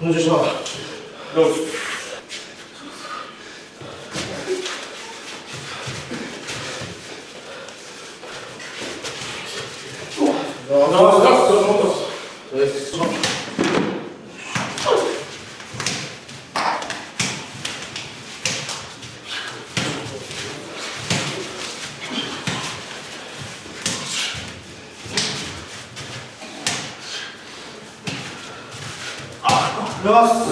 Będziesz ma. Dobrze. To jest co? Raz.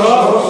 Хорошо.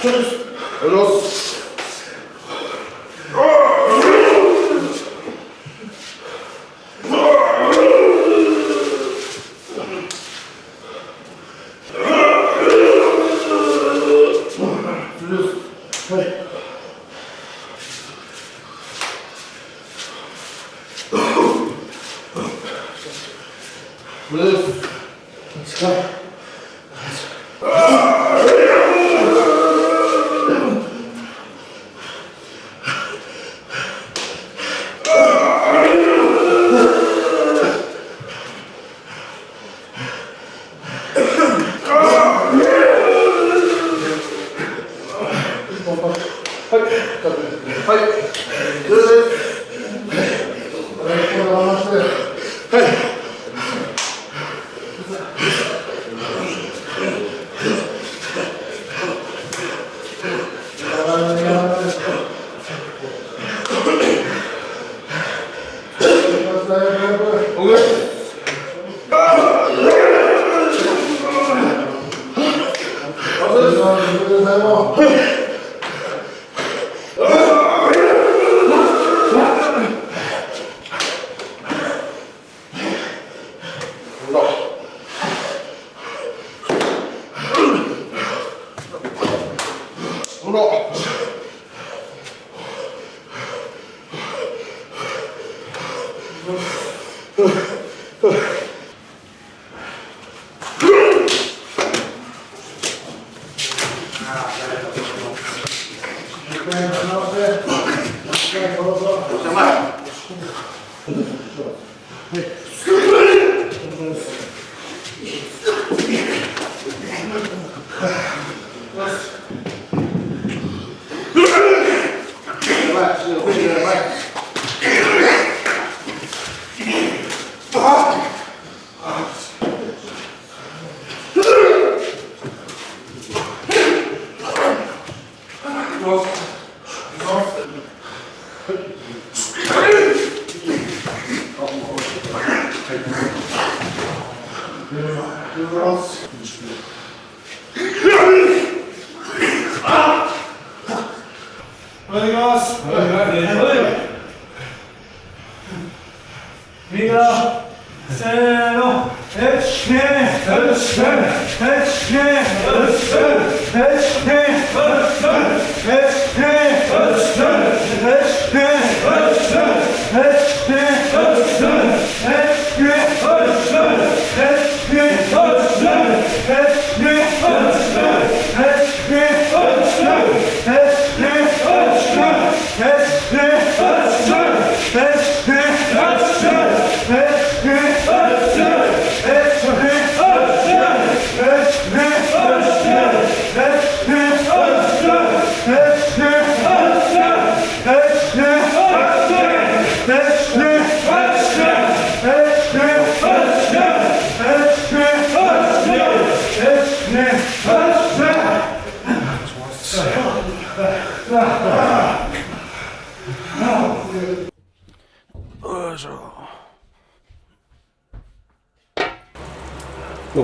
今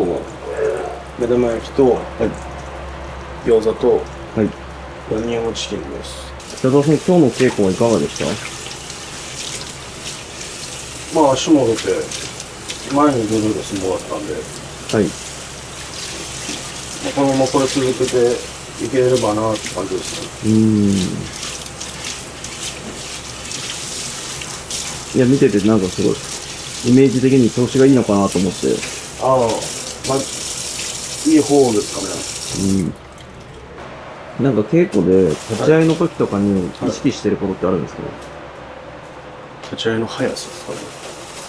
日は目玉焼きと、餃子と、ヤンニョムチキンです。北澤さん、今日の稽古はいかがでした？まあ足も出て、前に出る相撲だったんで、このままこれ続けていければなって感じですね。いや、見ててなんかすごい、イメージ的に調子がいいのかなと思って。まあ、いい方ですかね。なんか稽古で立ち合いの時とかに意識してることってあるんですか？立ち合いの速さですかね。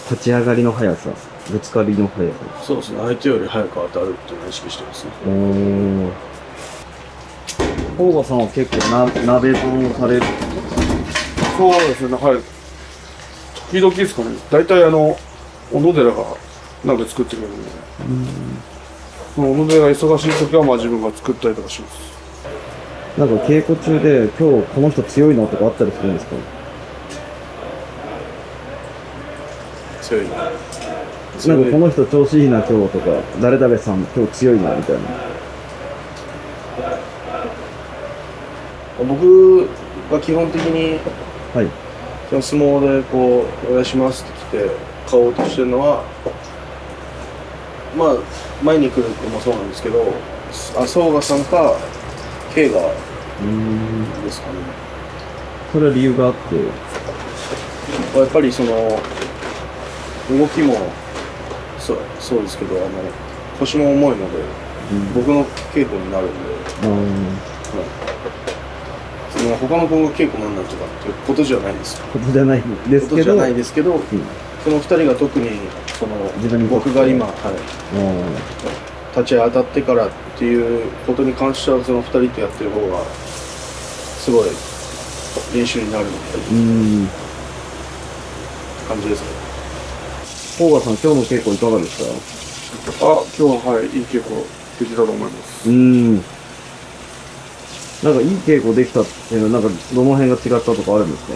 立ち上がりの速さ、ぶつかりの速さ。そうですね。相手より早く当たるっていうのを意識してますね。大場さんは結構鍋丼をされる？そうですね、はい。時々ですかね。大体小野寺が鍋作ってくれるんで、その小野寺が忙しい時はまあ自分が作ったりとかします。なんか稽古中で今日この人強いなとかあったりするんですか？強いな。なんかこの人調子いいな今日とか、誰々さん今日強いなみたいな。僕が基本的にはい。その相撲でこうお願いしますって来て買おうとしてるのは、まあ前に来る子もそうなんですけど、麻生賀さんか慶賀ですかね。それは理由があって、やっぱりその動きもそうですけど、腰も重いので、僕の稽古になるんで、その他の子が稽古なんないとかっていうことじゃないんですよ。ことじゃないんですけど、ことじゃないですけど、その2人が特にその自分にとって僕が今、立ち当たってからっていうことに関しては、その2人とやってる方がすごい練習になるので、感じですね。甲賀さん、今日の稽古いかがでした？今日ははい、いい稽古できたと思います。なんかいい稽古できたっていうのは、なんかどの辺が違ったとかあるんですね。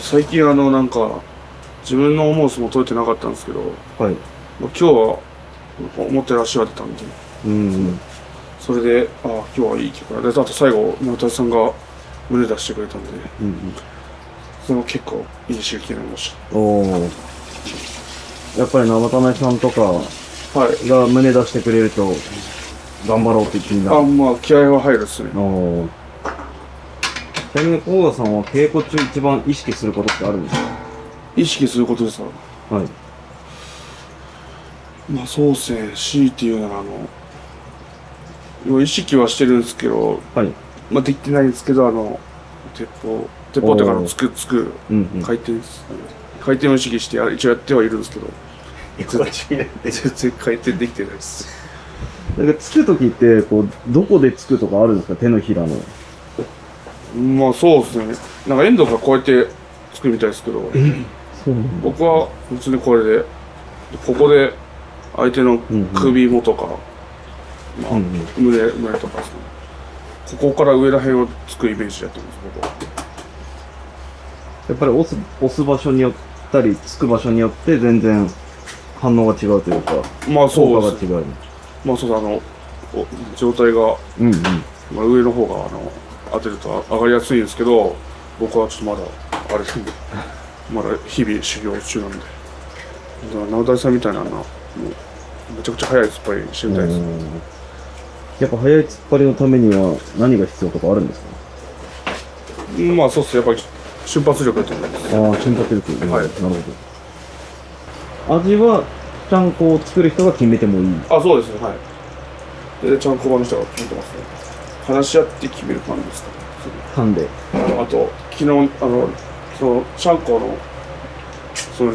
最近なんか、自分の思う相撲取れてなかったんですけど、はい。今日は思ったより足が出たんで、それで、今日はいい稽古だ。で、あと最後、直田さんが胸出してくれたんで、それも結構いい刺激になりました。やっぱり生田目さんとかが胸出してくれると、頑張ろうって気になる。まあ、気合は入るっすね。ちなみに甲賀さんは稽古中一番意識することってあるんですか？意識することですか？はい。まあ、そうですね。強いて言うなら、意識はしてるんですけど、はい。まあ、できてないんですけど、鉄砲っていうか、つく、回転を意識して一応やってはいるんですけど、全然回転できてないです。なんかつくときって、こう、どこでつくとかあるんですか？手のひらの。まあ、そうですね。なんか遠藤がこうやってつくみたいですけど、僕は普通にこれで、ここで相手の首元か、まあ、胸とかですね。ここから上ら辺をつくイメージでやってます、僕は。やっぱり押す場所によったり、つく場所によって全然反応が違うというか、まあそうです。効果が違う。まあそうだ、状態が、まあ、上の方が当てると上がりやすいんですけど、僕はちょっとまだあれなんで、まだ日々修行中なんで、だから直田さんみたいなもうめちゃくちゃ速い突っ張りしてみたいです。やっぱ速い突っ張りのためには何が必要とかあるんですか？まあそうっす、やっぱり瞬発力だと思います。瞬発力。はい。なるほど。味はちゃんこを作る人が決めてもいい。そうですね、はい。で、ちゃんこ場の人が決めてますね。話し合って決める感じですかね。勘で。あと、昨日、その、ちゃんこの、その、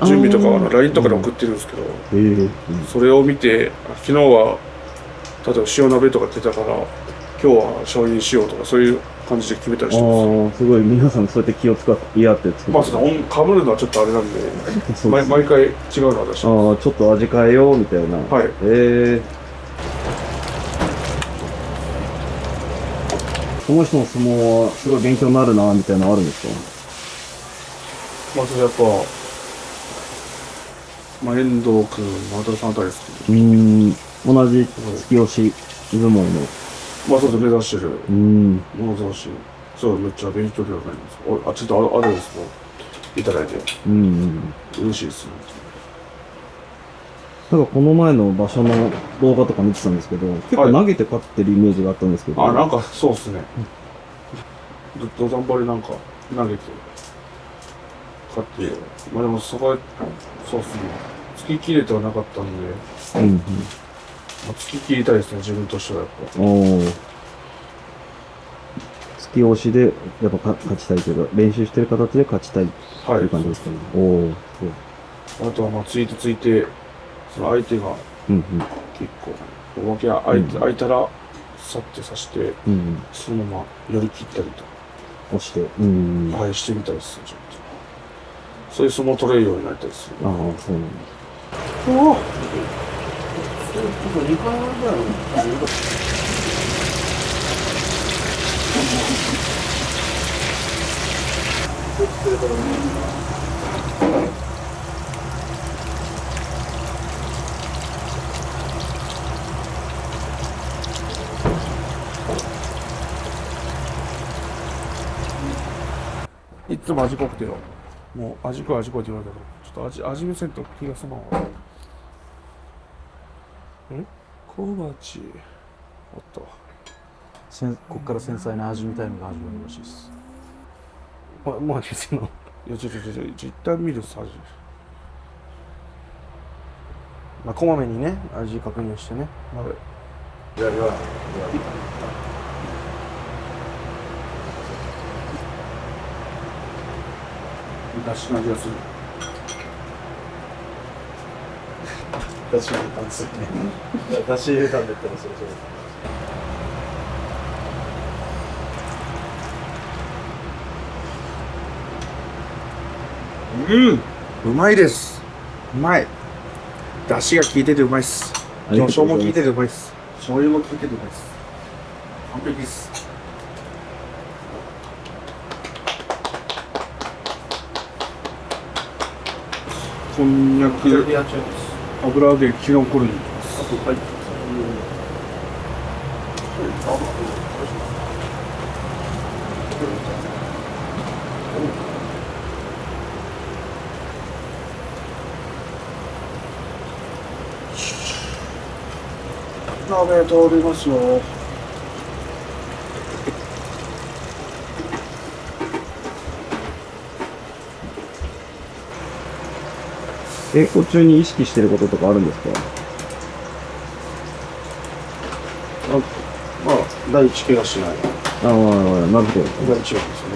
準備とかLINE とかで送ってるんですけど、それを見て、昨日は、例えば塩鍋とか出たから、今日は醤油にしようとか、そういう感じで決めたりしてます。すごい、皆さんそうやって気を使い合って作って。まあ、かぶるのはちょっとあれなんで、毎回違うのは出してます。ちょっと味変えようみたいな。はい。この人の相撲はすごい勉強になるなみたいなのあるんですか？まあ、それやっぱ、まあ、遠藤君、直田さんあたりですかね。同じ突き押し相撲の。まあ、それで目指してる。物差し。そう、めっちゃ勉強にはなります。ちょっとアドバイスもいただいて。嬉しいですね。なんかこの前の場所の動画とか見てたんですけど、結構投げて勝ってるイメージがあったんですけど。なんかそうっすね。土壇場でなんか投げて勝って、まあでもそこは、そうっすね。突き切れてはなかったんで、突き切りたいですね、自分としてはやっぱ。突き押しでやっぱ勝ちたいというか、練習してる形で勝ちたいっていう感じですかね。あとはまあついて、その相手が結構、脇が開いたら、さって刺して、そのまま寄り切ったりとか。押して。してみたいですね、ちょっと。そういう相撲取れるようになりたいですね。そうなんです。いつも味濃くてよ。もう味濃い味濃いって言われたけど、ちょっと味見せんと気がすまんわ。小鉢。おっと。こっから繊細な味みたいのが始まるらしいです。もうですの。いや、一旦見るさ、味。まあ、こまめにね、味確認してね。はい。だしの味がする。だし入れたんですよね。だし入れたんだったらそれそれ。うまいです。うまい。だしが効いててうまいっす。魚醤も効いててうまいっす。醤油も効いててうまいっす。完璧っす。こんにゃく、やっちゃいます。油揚げ、キノコ類。はい。鍋通りますよ。稽古中に意識してることとかあるんですか？まあ、第一怪我しない。ああ、なるほど。第一番ですね。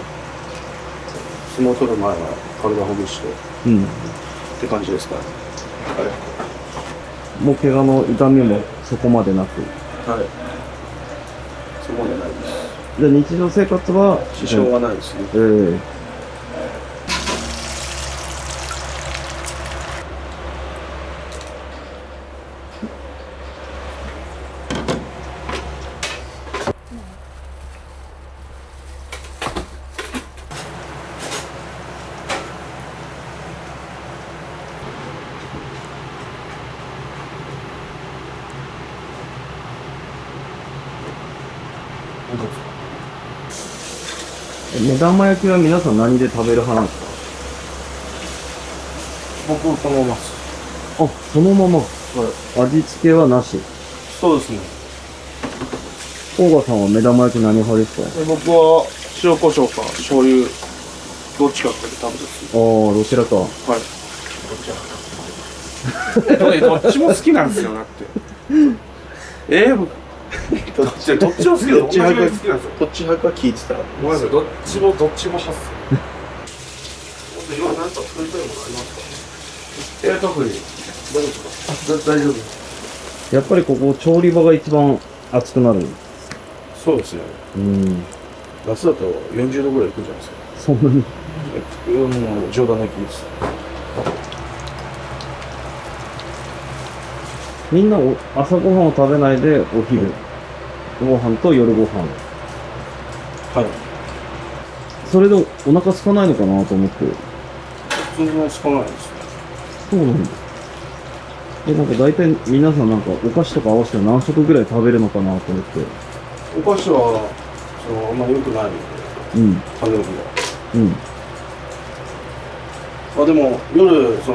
相撲取る前は体ほぐして、って感じですかね。もう怪我の痛みもそこまでなく。はい。そこまでないです。じゃあ日常生活は支障はないですね。目玉焼きは皆さん何で食べる派なんですか？僕そのままです。あ、そのまま。味付けはなし。そうですね。大川さんは目玉焼き何派ですか？僕は塩コショウか醤油、どっちかって食べてる。ああ、どちらか。はい。どっちも好きなんですよ、だって。僕どっちも好きで、どっち派か好きなんですよ。どっち派か聞いてたら。ごめんなさい、どっちも派っすよ。今何か作りたいものあります特に。大丈夫ですか？大丈夫。やっぱりここ調理場が一番熱くなる。そうですね。夏だと40度ぐらいいくじゃないですか。そんなに。もう冗談抜きです。みんな朝ごはんを食べないでお昼ご飯と夜ご飯。はい。それでお腹空かないのかなと思って。全然少ないですね。そうなんだ。なんか大体皆さんなんかお菓子とか合わせて何食ぐらい食べるのかなと思って。お菓子はあんまり良くないので、食べるのが。でも夜ち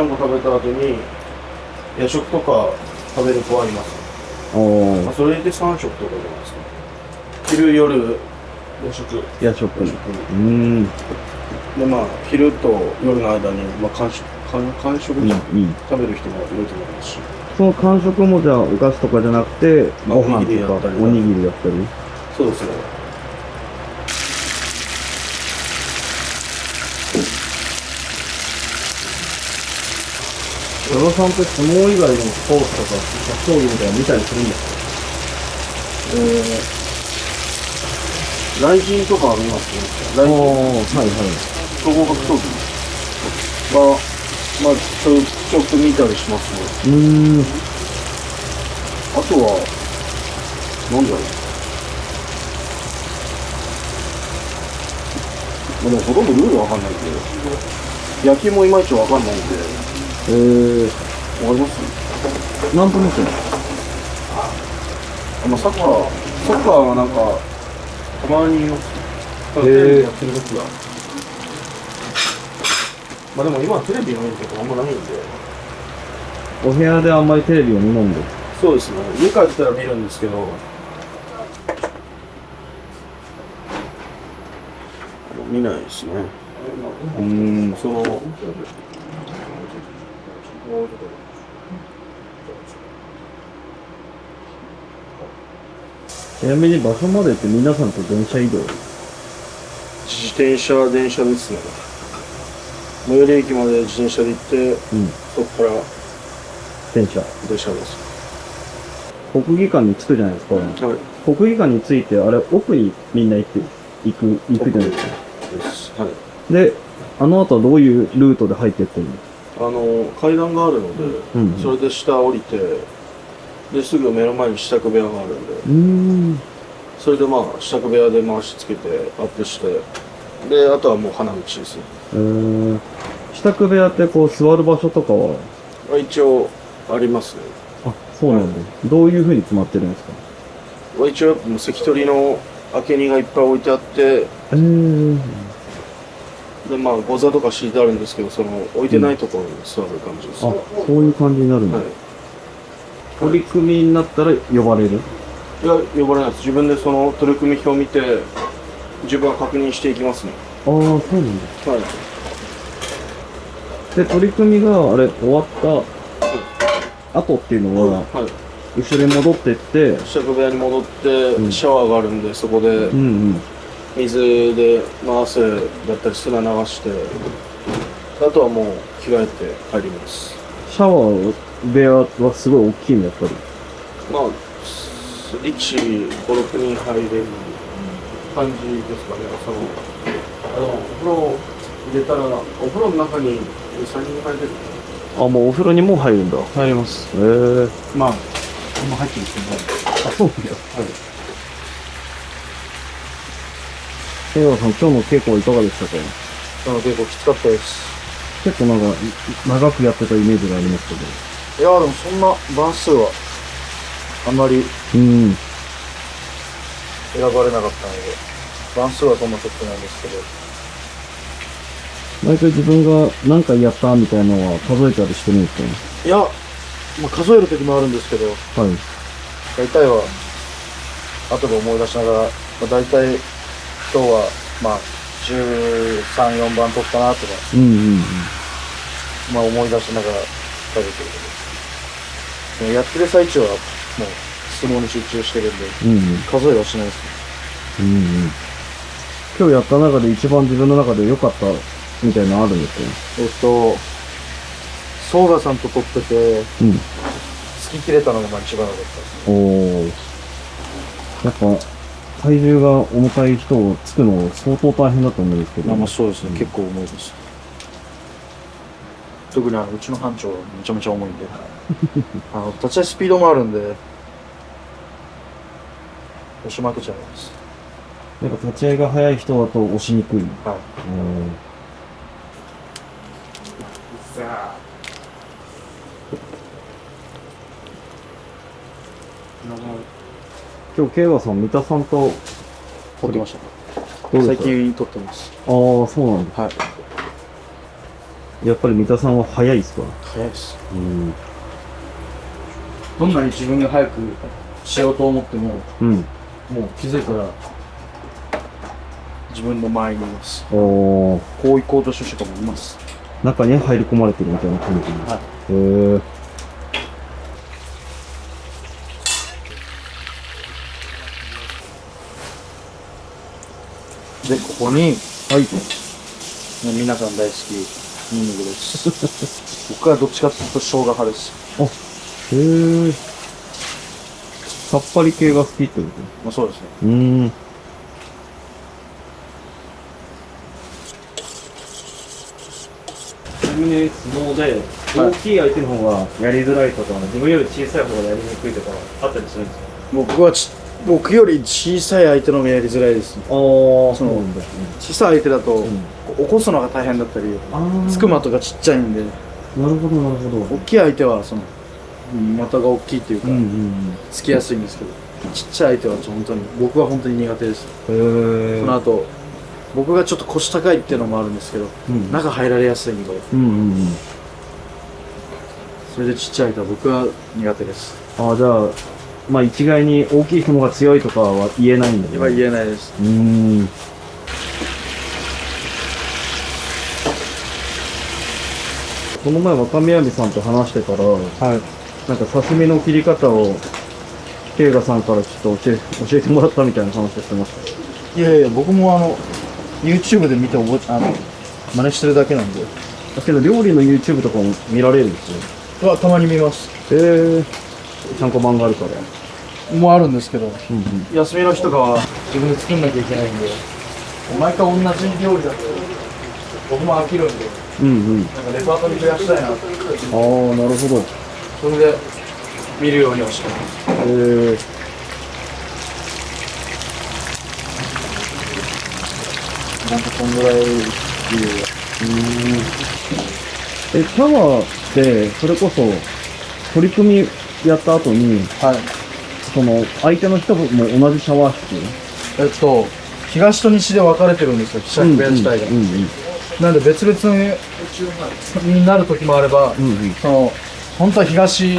ゃんこ食べた後に夜食とか食べる子はいます。それで3食とかじゃないですか。昼夜夜食。夜食。で昼と夜の間に間食食べる人もいると思いますし。その間食もじゃあお菓子とかじゃなくてご飯とかおにぎりやったり。そうですね。与田さんって相撲以外でもスポーツとか格闘技みたいなの見たりするんですか？雷神とかは見ますね。雷神。総合格闘技はちょっと見たりしますね。あとはなんだろう。でもほとんどルールわかんないんで、野球もいまいちわかんないんで。わかります？なんとなく。サッカーはなんかたまに見ます。テレビやってる時は。まあでも今はテレビ見ることあんまないんで。お部屋であんまりテレビを見ないんで。そうですね。家帰ったら見るんですけど、見ないですね。その、ちなみに場所までって皆さんと電車移動？自転車、電車ですね。最寄り駅まで自転車で行って、そこから電車。電車です。国技館に着くじゃないですか。はい。国技館に着いて、あれ、奥にみんな行くじゃないですか。です。はい。で、あの後はどういうルートで入ってってるの？階段があるので、うんそれで下降りて、で、すぐ目の前に支度部屋があるんで、それでまあ、支度部屋で回しつけて、アップして、で、あとはもう花道ですね。支度部屋ってこう座る場所とかは？一応、ありますね。あ、そうなんだ。どういう風に決まってるんですか？一応、もう関取の明け荷がいっぱい置いてあって、で、まあ、ご座とか敷いてあるんですけど、その、置いてないところに座る感じですね。あ、そういう感じになるんだ。はい。取り組みになったら呼ばれる？いや、呼ばれないです。自分でその取り組み表を見て、自分は確認していきますね。ああ、そうなんだ。はい。で、取り組みがあれ終わった後っていうのは、はい。後ろに戻ってって、支度部屋に戻って、シャワーがあるんで、そこで水で流せだったり砂流して、あとはもう着替えて帰ります。シャワー部屋はすごい大きいの、やっぱり。まあ、力士5、6人入れる感じですかね。お風呂入れたら、お風呂の中に2、3人入れる。あ、もうお風呂にも入るんだ。入ります。まあ、今入ってるんですけど。あ、そうなんだ。はい。江川さん、今日の稽古はいかがでしたか？結構きつかったです。結構なんか、長くやってたイメージがありますけど。いやでもそんな番数はあんまり選ばれなかったので、番数はそんな取ってないんですけど。毎回自分が何回やったみたいなのは数えたりしてるんですかね？いや、まあ、数える時もあるんですけど、はい。大体は後で思い出しながら、まあ、大体今日はまあ13、4番取ったなとか、まあ思い出しながら食べてるけど、やってる最中はもう相撲に集中してるんで、数えはしないですね。今日やった中で一番自分の中で良かったみたいなのあるんですか？ソーガさんと取ってて、突き切れたのが一番良かったです。やっぱ体重が重たい人をつくの相当大変だと思うんですけど。まあそうですね、結構重いです。特にうちの班長はめちゃめちゃ重いんで立ち合いスピードもあるんで押しまくっちゃいます。やっぱ立ち合いが速い人だと押しにくい。はい。今日、慶和さん、三田さんと撮ってました。最近撮ってます。ああ、そうなんだ。はい。やっぱり三田さんは速いですか？早いです。どんなに自分が早くしようと思っても、もう気づいたら自分の前にいます。こう行こうとしてる人もいます。中に入り込まれてるみたいな感じ。はい。で、ここに、皆さん大好き、ニンニクです。僕はどっちかというと生姜派です。さっぱり系が好きってこと？まあそうですね。ちなみに相撲で大きい相手の方がやりづらいとか、自分より小さい方がやりにくいとかあったりするんですか？僕より小さい相手の方がやりづらいですね。そうなんですね。小さい相手だと、起こすのが大変だったり、つく的がちっちゃいんで。なるほど、なるほど。大きい相手は、的が大きいっていうか、つきやすいんですけど、ちっちゃい相手は本当に、僕は本当に苦手です。その後、僕がちょっと腰高いっていうのもあるんですけど、中入られやすいんで、それでちっちゃいと僕は苦手です。ああ、じゃあ、まあ一概に大きい紐が強いとかは言えないんだね。今言えないです。この前若宮さんと話してたら、なんか刺身の切り方を慶賀さんからちょっと教えてもらったみたいな話をしてました。いやいや、僕もYouTube で見て真似してるだけなんで。だけど料理の YouTube とかも見られるんですよ。たまに見ます。ちゃんこ版があるから。もうあるんですけど、休みの日とかは自分で作んなきゃいけないんで、毎回同じ料理だと僕も飽きるんで、なんかレパートリー増やしたいなと。ああ、なるほど。それで見るようにはしてます。なんかこんぐらいっていう。シャワーって、それこそ、取り組みやった後に、その、相手の人も同じシャワー室？東と西で分かれてるんですよ、部屋自体が。なんで別々になる時もあれば、本当は東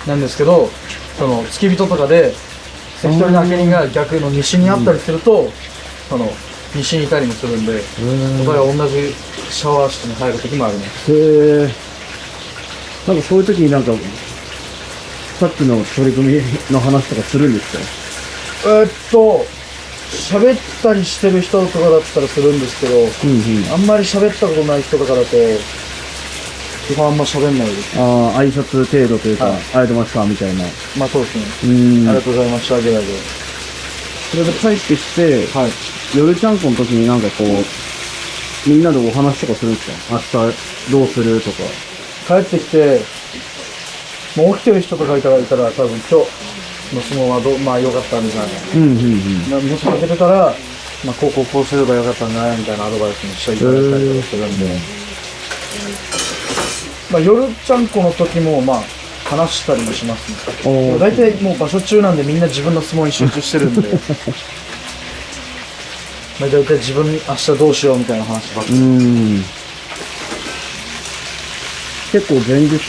なんですけど、付き人とかで、関取の明け人が逆の西にあったりすると、西にいたりもするんで、お互い同じシャワー室に入る時もあります。なんかそういう時になんか、さっきの取り組みの話とかするんですか？喋ったりしてる人とかだったらするんですけど、あんまり喋ったことない人とかだと、基本あんま喋んないです。挨拶程度というか、ありがとうございましたみたいな。まあそうですね。ありがとうございましたぐらいで。それで帰ってきて、夜ちゃんこの時になんかこう、みんなでお話とかするんですか？明日どうするとか。帰ってきて、もう起きてる人とかいたら多分今日の相撲はまあ良かったみたいな。もし負けてたら、まあこうすればよかったんじゃないみたいなアドバイスもしていただいたりとかするんで。まあ夜ちゃんこの時もまあ話したりもしますね。大体もう場所中なんでみんな自分の相撲に集中してるんで。まあ大体自分明日どうしようみたいな話ばっかり。結構前日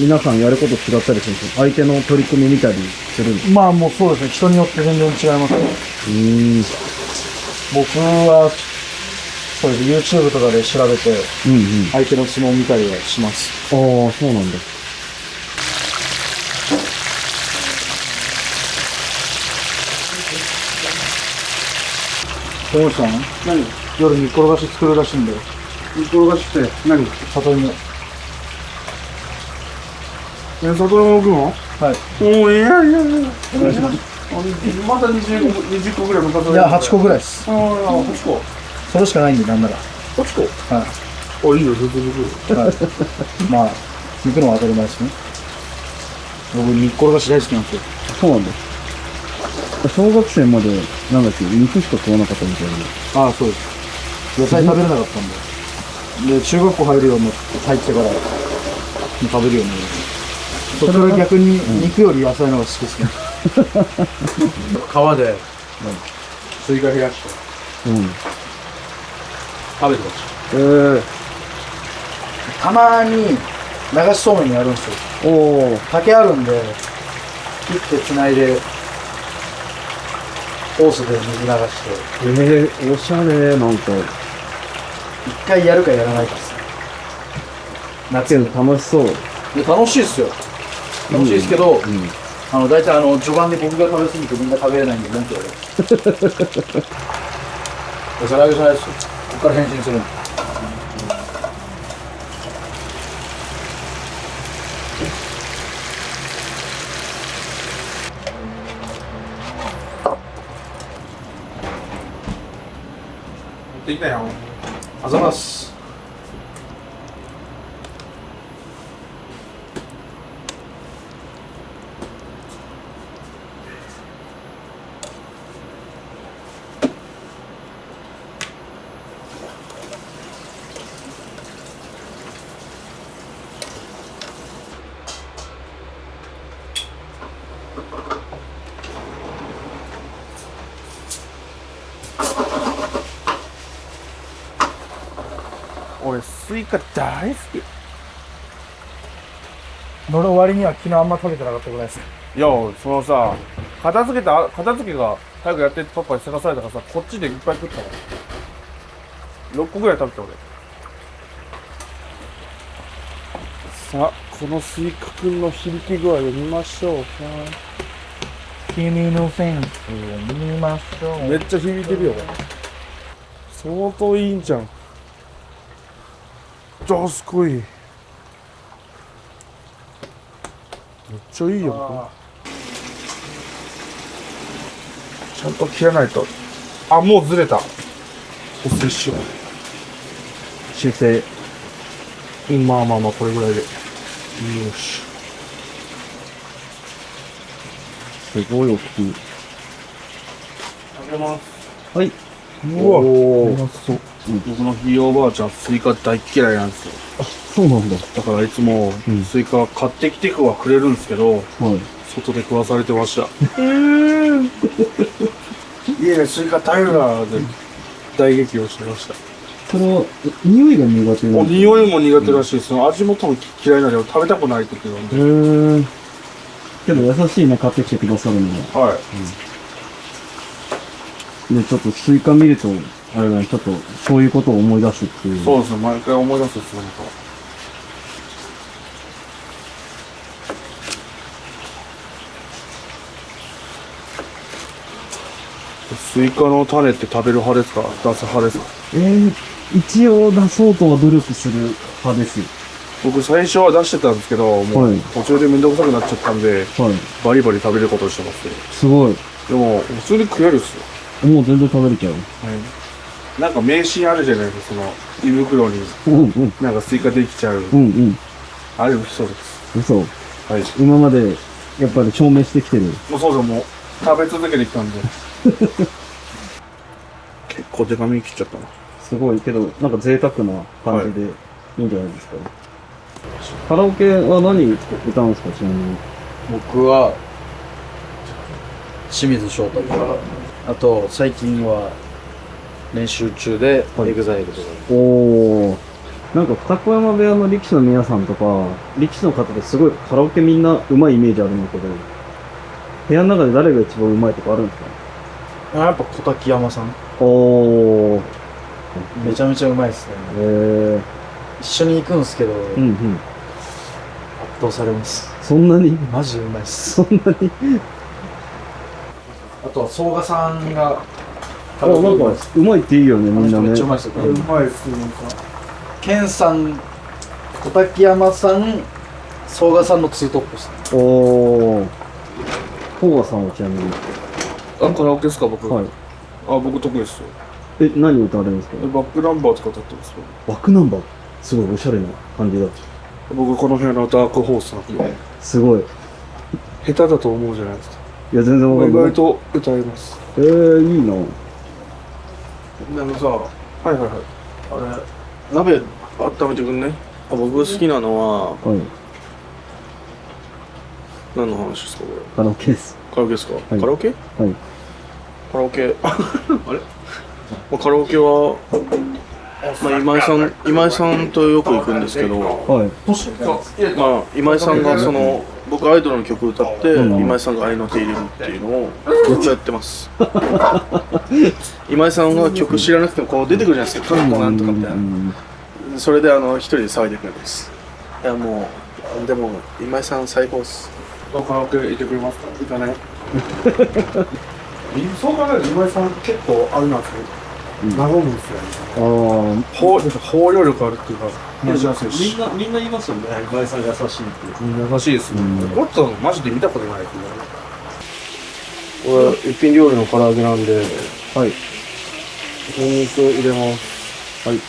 皆さんやること違ったりするんですか？相手の取り組み見たりするんですか？まあもうそうですね。人によって全然違いますね。僕はそうです。YouTube とかで調べて相手の相撲を見たりはします。ああ、そうなんだ。友さん、夜煮っころがし作るらしいんで。煮っころがしって何？里芋。里芋置くの？はい。おー、いや。お願いします。また20個ぐらいの里芋。いや、8個ぐらいです。8個。それしかないんで、なんなら。8個？はい。いいよ、ずっとずっと。はい。まあ、行くのは当たり前ですね。僕、煮っころがし大好きなんですよ。そうなんだ。小学生まで、なんだっけ、肉しか食わなかったみたいな。ああ、そうです。野菜食べれなかったんで。で、中学校入るように入ってから食べるようになりました。それは逆に肉より野菜の方が好きですね。皮でスイカ冷やして食べてました。たまに流しそうめんやるんですよ。竹あるんで切ってつないでホースで水流して。おしゃれ、なんか。一回やるかやらないかですね。夏に楽しそう。楽しいですよ。楽しいですけど、大体序盤で僕が食べ過ぎてみんな食べれないんで文句言われます。お皿揚げじゃないですよ。ここから変身するんで。できたよ。あざます。俺スイカ大好き。乗る割には昨日あんま食べてなかったぐらいです。いや、そのさ、片付けが早くやってってパパにせかされたからさ、こっちでいっぱい食ったの。6個ぐらい食べた俺。さあ、このスイカくんの響き具合を見ましょう。君のセンスを見ましょう。めっちゃ響いてるよ。相当いいんじゃん。じゃあすごい。めっちゃいいよ。ちゃんと切らないと。あ、もうずれた。補正しよう。修正。まあまあまあ、これぐらいで。よし。すごい大きい。あげます。はい。うわ、おー。そう。僕のひいおばあちゃん、スイカ大っ嫌いなんですよ。そうなんだ。だからいつも、スイカ買ってきてはくれるんですけど、はい。外で食わされてました。家でスイカ食べるなって大激怒してました。それは、匂いが苦手なおん匂いも苦手らしいです。味も多分嫌いなんで食べたくないって言ってたんで。けど優しいね、買ってきてくださるのが。はい。で、ちょっとスイカ見ると、あれだね、ちょっと、そういうことを思い出すっていう。そうですね、毎回思い出すんですよ、なんか。スイカの種って食べる派ですか？出す派ですか？一応出そうとは努力する派ですよ。僕最初は出してたんですけど、もうはい途中でめんどくさくなっちゃったんで、はい。バリバリ食べることをしてますね。すごい。でも、普通に食えるっすよ。もう全然食べれちゃう。なんか名刺あるじゃないですか、その、胃袋に、うんうん。なんかスイカできちゃう。うんうん。あれ嘘です。嘘。はい。今まで、やっぱり証明してきてる。もうそうそう、もう、食べ続けてきたんで。結構デカめに切っちゃったな。すごいけど、なんか贅沢な感じでいいんじゃないですか。カラオケは何歌うんですか、ちなみに。僕は清水翔太とか、あと最近は練習中ではい EXILE とか。おー。なんか二子山部屋の力士の皆さんとか、力士の方ですごいカラオケみんな上手いイメージあるんだけど、部屋の中で誰が一番上手いとかあるんですか？やっぱ小滝山さんおー。めちゃめちゃうまいですね。一緒に行くんですけど、うんうん。圧倒されます。そんなにマジうまいっす。そんなにあとは相賀さんがあ、なんか、うまいっていいよね、みんなね。めっちゃうまいっすよ。うまいっすね、なんか。ケンさん、小滝山さん、相賀さんのツートップですね。おー。甲賀さんはちなみに。あ、カラオケですか、僕。はい。あ、僕得意ですよ。何歌われるんですか？バックナンバーとか歌ってますよ。バックナンバー。すごいおしゃれな感じだ。僕、この辺のダークホースなんで。すごい。下手だと思うじゃないですか。いや、全然わかんない。意外と歌えます。いいな。なんかさ、はいはいはい。あれ、鍋温めてくんね。僕好きなのは、はい。何の話ですかこれ。カラオケです。カラオケですか、いカラオケはい。カラオケ。あれ、まあ、カラオケは、まあ、今井さんとよく行くんですけど、はい。まあ、今井さんがその、僕アイドルの曲歌って、うん今井さんが合いの手入れるっていうのをずっとやってます。今井さんが曲知らなくてもこう出てくるじゃないですか、カッコなんとかみたいな。それで一人で騒いでくれます。いやもう、でも今井さん最高っす。カラオケ行ってくれますか？行かないそう考えると今井さん結構あれなんですよ。和むんですよ。包容力あるっていうか、話しやすいし。みんな言いますよね。今井さん優しいって。優しいですね。ゴッツさんマジで見たことないですね。これ一品料理の唐揚げなんで、はい。ニンニク入れます。はい。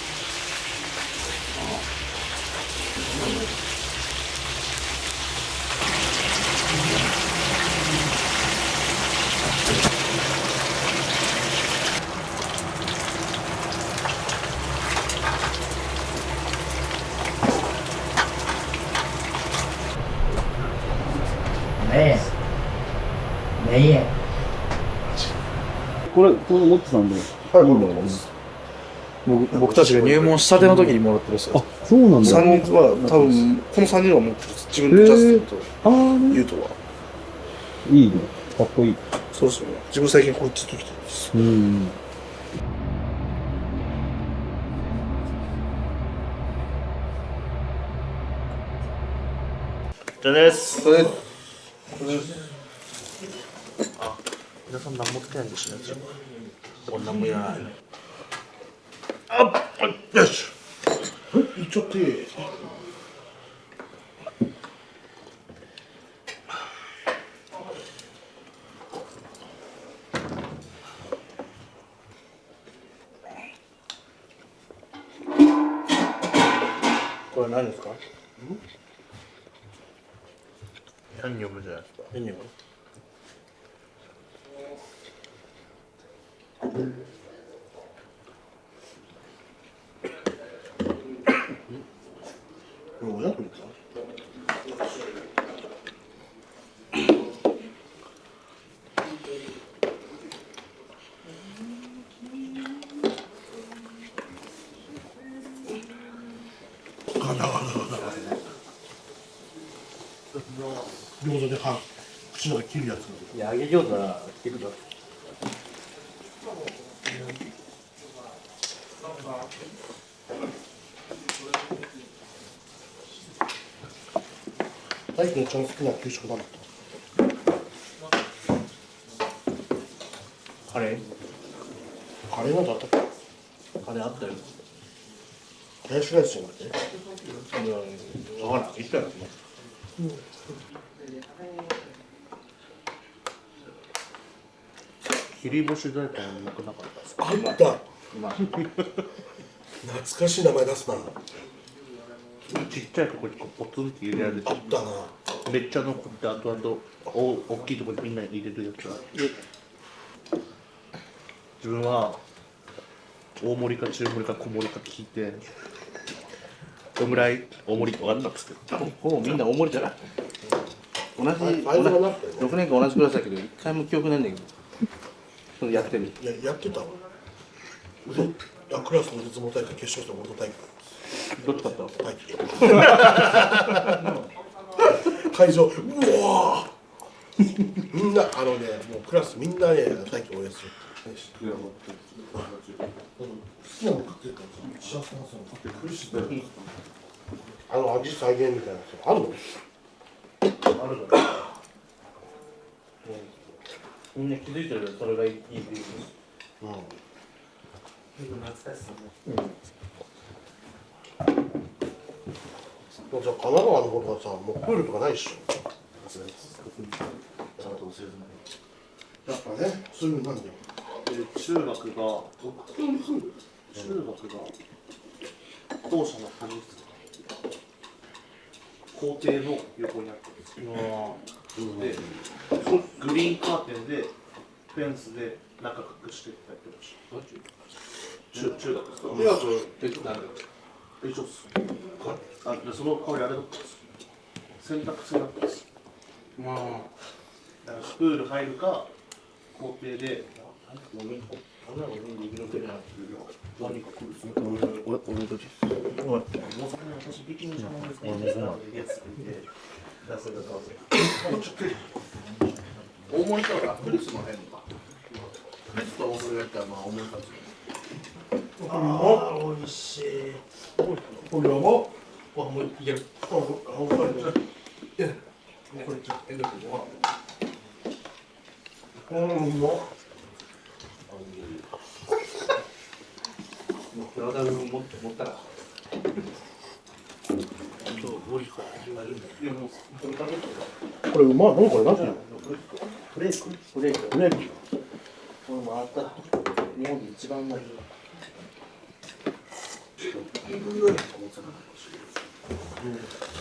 ねえ。ねえ。これ持ってたんで。はい、いいね持ってます。僕たちが入門したての時にもらってるそうあ、そうなんだ。 3人は多分この3人は持ってる自分とジャスティンとあーユウトは。いいね。かっこいい。そうですよね。自分最近これずっと来てるんです。うん。じゃあです。それ皆さん何もつけないんですね。こんなもんやない。よし。いっちゃっていい。これ何ですか？ヤンニョムじゃないですか。何を？おやつですか？餃子で口の中切るやつ。いや、揚げ餃子ってください。大輝の一番好きな給食なんだった？カレーカレーなんてあったっけ？カレーあったよ。ハヤシライスじゃなくて？わからん。一緒やろ。切り干し大根なくなかったですか。あった。うまい。懐かしい名前出すな。あちっちゃいとこにこうポツンって入れられて、ったな。めっちゃ残って後々大きいとこにみんなに入れるやつが。自分は大盛りか中盛りか小盛りか聞いて、どんぐらい大盛りとかあったんですけど、ほぼみんな大盛りじゃない。同じ6年間同じクラスだけど一回も記憶ないんだけど、そのやってる。いや、やってたわ。俺、クラスの絶望大会決勝した俺の大会。どっちかったの？大会。会場、うわーみんな、もうクラスみんなね、大会応援する。好きなもの買ってるからさ、幸せなさ、苦しい。味再現みたいなやつあるの？あるだろ。みんな気づいてるよ、それがいいっていう。うん。懐かしさね。でもさ、神奈川のことはさ、もうプールとかないっしょ。ちゃんと教えるね。やっぱね、そういうのなんだよ。中学が校舎の谷校庭の横にあったんですよ。で、グリーンカーテンでフェンスで中隠してやってました。中学ですか？いや、一緒っす。あ、でその代わりあれだったんですよ。選択制だったんですよ。だからプール入るか校庭で大盛りとかクリスも入るのか。クリスと大盛りがやったらまあ大盛りかつ。おいしい。これはもう、もういける。これちょっとえぐく体を持ったら。これうまい。何これ何ていうの？フレーク。フレーク。これもあった。日本で一番うまい。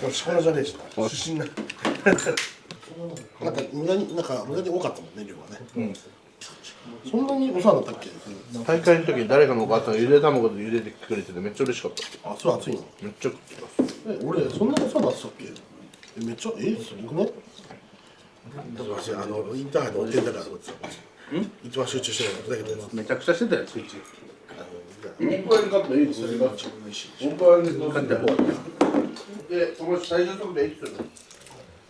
俺魚じゃねえしな。出身な。なんか無駄に多かったもんね、量がね。そんなにお世話になったっけ？大会の時に誰かのお母さんがゆで卵で茹でてくれててめっちゃ嬉しかった。あ、そう熱いの？めっちゃ食ってます。俺そんなお世話になってたっけ？めっちゃすごくね？私インターハイで追ってんだからこっちは。一番集中してるのだけどめちゃくちゃしてたよ、スイッチ。本当に買ったらいいですよ。本当に買ったらで、その最初のでいいですよ。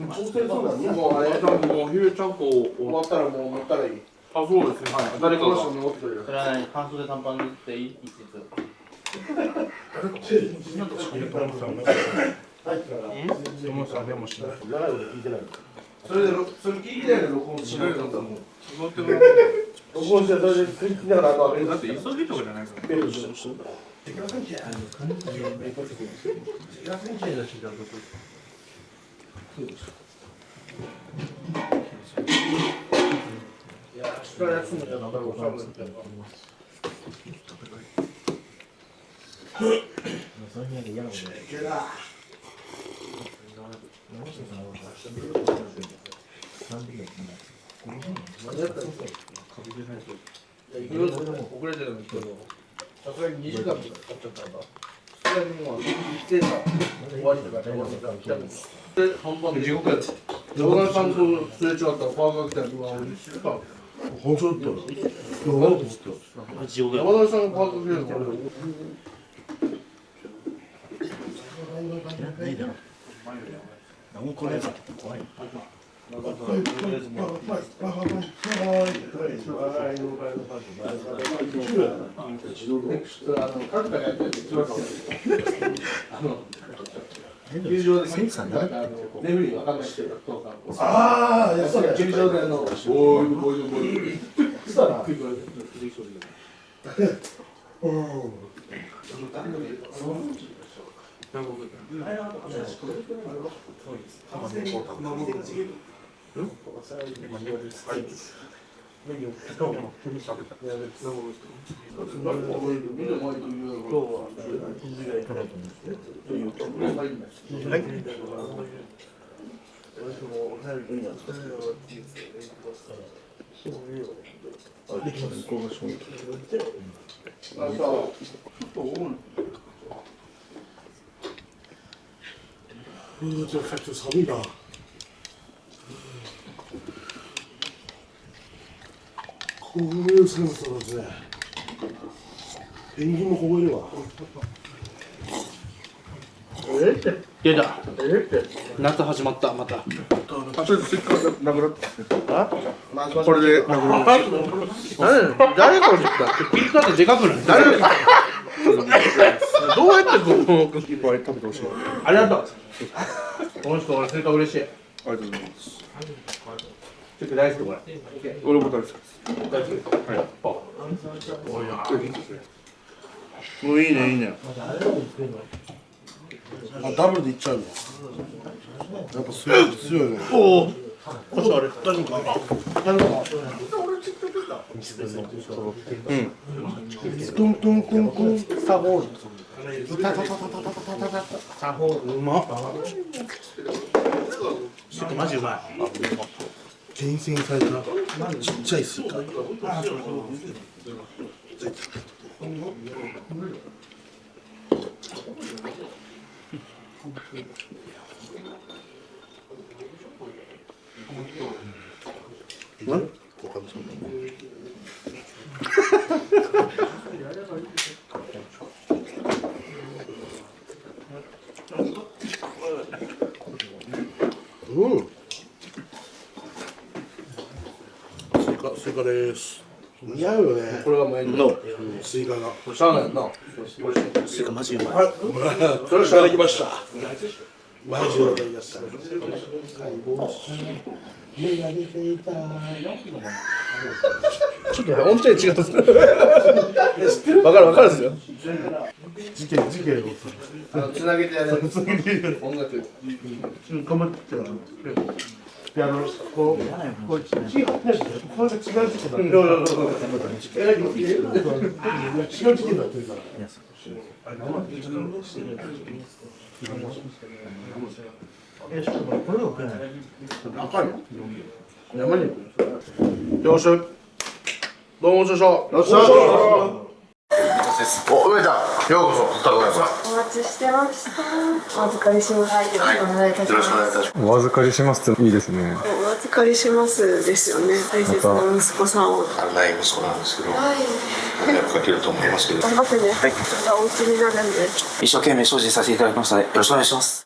調整するのはもうあれもう昼ちゃんこ終わったらもう乗ったらいい。あ、そうですね。はい。誰かが。乗ってくれる。それは何半袖短パンでいい一日それでそれ聞いてないで録音しないと思う。録音してそれで聞きながらだって急ぎとかじゃないからね。いや、明日休むじゃなかったら寒いって。遅れてるんですけど、さすがに2時間かかっちゃったから、さすがにもう一定さ終わりとか来たんです。で、本番で地獄やって、山田さんとすれ違ったらパーが来たら、1時間。本当だった。山田さんがパーが来てるの俺。球場でセンサーなレベル分かんない人がああ、やった球場でおいしたらちょっと寒いな。こういう寒さですね。ペンギンも凍えるわ。出た夏始まったまたあ、それでスイカなくなった。これでなくなった。誰から言ったピリカってでかくない誰どうやってこういっぱい食べてほしい。ありがとうこの人俺スイカ嬉しいありがとうございます。ちょっと大好きこれ俺も大好きです。大好きもういいね、いいね。あ、ダブルでいっちゃうの。やっぱ強いね。おお。これあれ、大丈夫か。トントントントン、サボール。サボール、うまっ。スイカマジうまい。厳選されたちっちゃいスイカ。スイカです。似合うよね。これが前のスイカが。これしゃあないな。スイカマジうまい。それしゃあきました。マジでいただきました。目が出ていた。ちょっと音程違った。知ってる？わかるですよ。事件をつなげてやる。音楽。頑張ってピアノこう違う時期だ。違う時期だってるから。赤いの？山に。よし。どうもしょ。よっしゃ。です。お、上ちゃん、ようこそ、高山さん。お待ちしてました。お預かりします。よろしくお願いいたします。よろしくお願いいたします。お預かりしますっていいですね。お預かりしますですよね。大切な息子さんを。ない息子なんですけど、迷惑かけると思いますけど。頑張ってね。はい。お家になるんで。一生懸命精進させていただきましたので、よろしくお願いします。